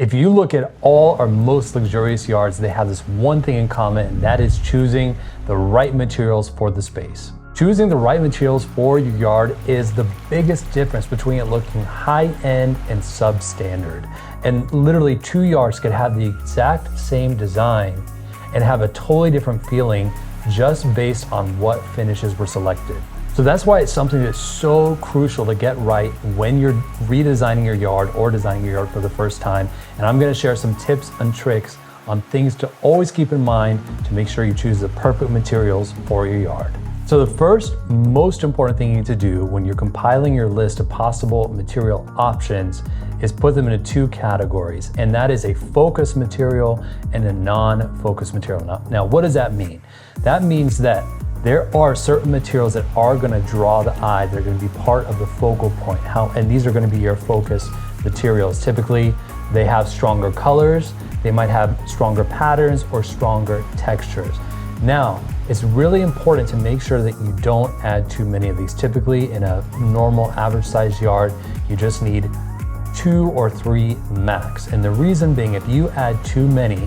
If you look at all or most luxurious yards, they have this one thing in common, and that is choosing the right materials for the space. Choosing the right materials for your yard is the biggest difference between it looking high-end and substandard. And literally 2 yards could have the exact same design and have a totally different feeling just based on what finishes were selected. So that's why it's something that's so crucial to get right when you're redesigning your yard or designing your yard for the first time. And I'm gonna share some tips and tricks on things to always keep in mind to make sure you choose the perfect materials for your yard. So the first most important thing you need to do when you're compiling your list of possible material options is put them into 2 categories, and that is a focus material and a non-focus material. Now, what does that mean? That means that there are certain materials that are gonna draw the eye, they're gonna be part of the focal point. And these are gonna be your focus materials. Typically, they have stronger colors, they might have stronger patterns or stronger textures. Now, it's really important to make sure that you don't add too many of these. Typically, in a normal average sized yard, you just need 2 or 3 max. And the reason being, if you add too many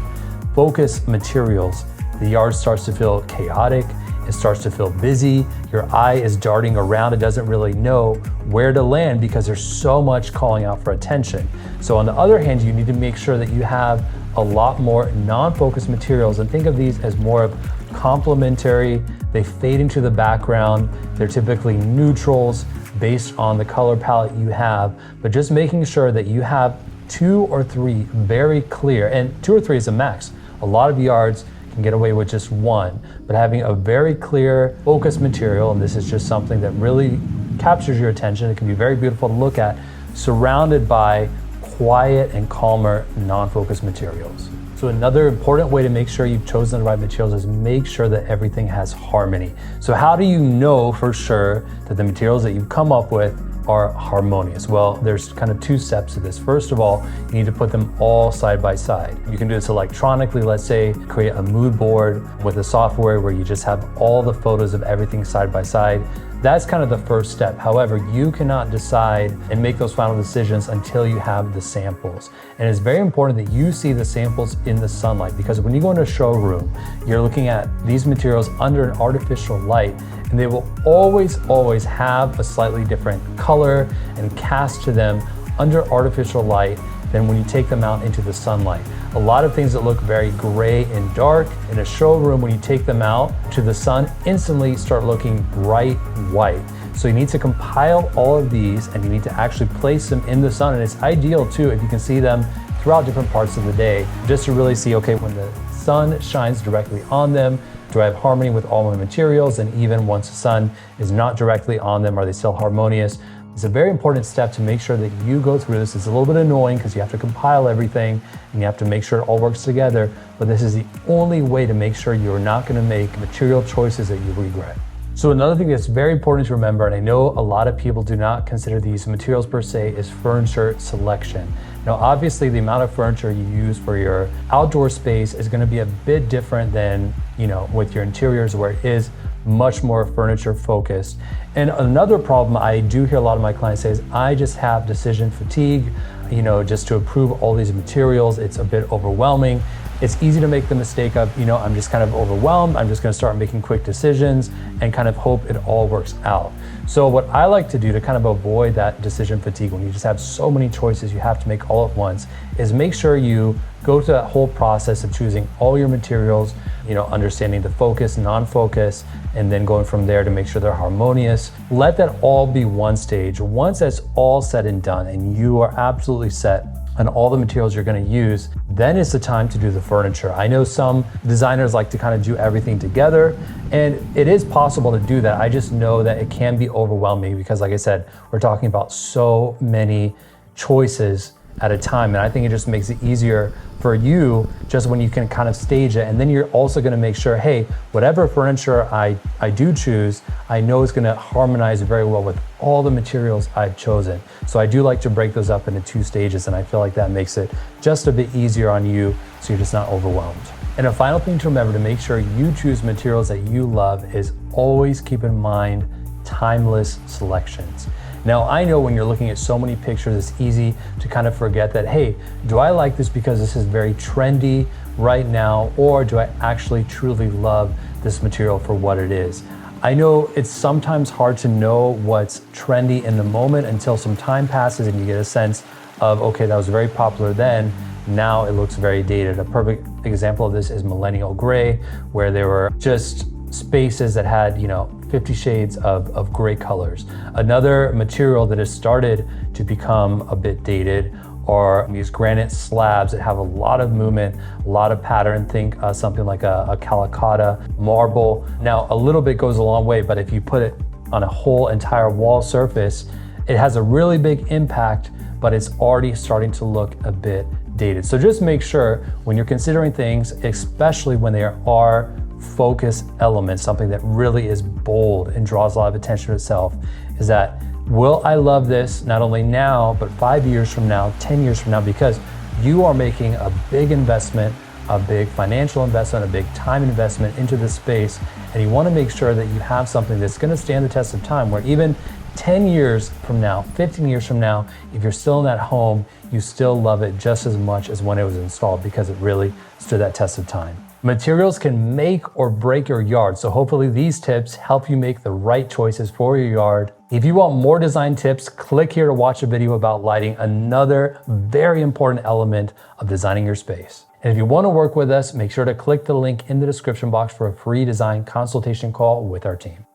focus materials, the yard starts to feel chaotic, it starts to feel busy, your eye is darting around, it doesn't really know where to land because there's so much calling out for attention. So on the other hand, you need to make sure that you have a lot more non-focus materials, and think of these as more of complementary. They fade into the background, they're typically neutrals based on the color palette you have, but just making sure that you have 2 or 3 very clear, and 2 or 3 is a max. A lot of yards can get away with just 1, but having a very clear focus material, and this is just something that really captures your attention, it can be very beautiful to look at, surrounded by quiet and calmer non-focus materials. So another important way to make sure you've chosen the right materials is make sure that everything has harmony. So how do you know for sure that the materials that you've come up with are harmonious? Well, there's kind of 2 steps to this. First of all, you need to put them all side by side. You can do this electronically. Let's say create a mood board with a software where you just have all the photos of everything side by side. That's kind of the first step. However, you cannot decide and make those final decisions until you have the samples. And it's very important that you see the samples in the sunlight, because when you go into a showroom, you're looking at these materials under an artificial light, and they will always have a slightly different color and cast to them under artificial light than when you take them out into the sunlight. A lot of things that look very gray and dark in a showroom, when you take them out to the sun, instantly start looking bright white. So you need to compile all of these, and you need to actually place them in the sun. And it's ideal too if you can see them throughout different parts of the day, just to really see, okay, when the sun shines directly on them, do I have harmony with all my materials? And even once the sun is not directly on them, are they still harmonious? It's a very important step to make sure that you go through this. It's a little bit annoying because you have to compile everything and you have to make sure it all works together, but this is the only way to make sure you're not going to make material choices that you regret. So another thing that's very important to remember, and I know a lot of people do not consider these materials per se, is furniture selection. Now, obviously the amount of furniture you use for your outdoor space is going to be a bit different than, with your interiors, where it is much more furniture focused. And another problem I do hear a lot of my clients say is, I just have decision fatigue, just to approve all these materials, it's a bit overwhelming. It's easy to make the mistake of, I'm just kind of overwhelmed, I'm just gonna start making quick decisions and kind of hope it all works out. So what I like to do to kind of avoid that decision fatigue, when you just have so many choices you have to make all at once, is make sure you go through that whole process of choosing all your materials, understanding the focus, non-focus, and then going from there to make sure they're harmonious. Let that all be one stage. Once that's all said and done and you are absolutely set on all the materials you're going to use, then it's the time to do the furniture. I know some designers like to kind of do everything together, and it is possible to do that. I just know that it can be overwhelming because, like I said, we're talking about so many choices at a time, and I think it just makes it easier for you just when you can kind of stage it. And then you're also going to make sure, hey, whatever furniture I do choose, I know it's going to harmonize very well with all the materials I've chosen. So I do like to break those up into 2 stages, and I feel like that makes it just a bit easier on you so you're just not overwhelmed. And a final thing to remember to make sure you choose materials that you love is always keep in mind timeless selections. Now, I know when you're looking at so many pictures, it's easy to kind of forget that, hey, do I like this because this is very trendy right now, or do I actually truly love this material for what it is? I know it's sometimes hard to know what's trendy in the moment until some time passes and you get a sense of, okay, that was very popular then, now it looks very dated. A perfect example of this is millennial gray, where there were just spaces that had, 50 shades of gray colors. Another material that has started to become a bit dated are these granite slabs that have a lot of movement, a lot of pattern. Think something like a Calacatta marble. Now, a little bit goes a long way, but if you put it on a whole entire wall surface, it has a really big impact, but it's already starting to look a bit dated. So just make sure when you're considering things, especially when there are focus elements, something that really is bold and draws a lot of attention to itself, is that, will I love this not only now, but 5 years from now, 10 years from now, because you are making a big investment, a big financial investment, a big time investment into this space, and you want to make sure that you have something that's going to stand the test of time, where even 10 years from now, 15 years from now, if you're still in that home, you still love it just as much as when it was installed, because it really stood that test of time. Materials can make or break your yard, so hopefully these tips help you make the right choices for your yard. If you want more design tips, click here to watch a video about lighting, another very important element of designing your space. And if you want to work with us, make sure to click the link in the description box for a free design consultation call with our team.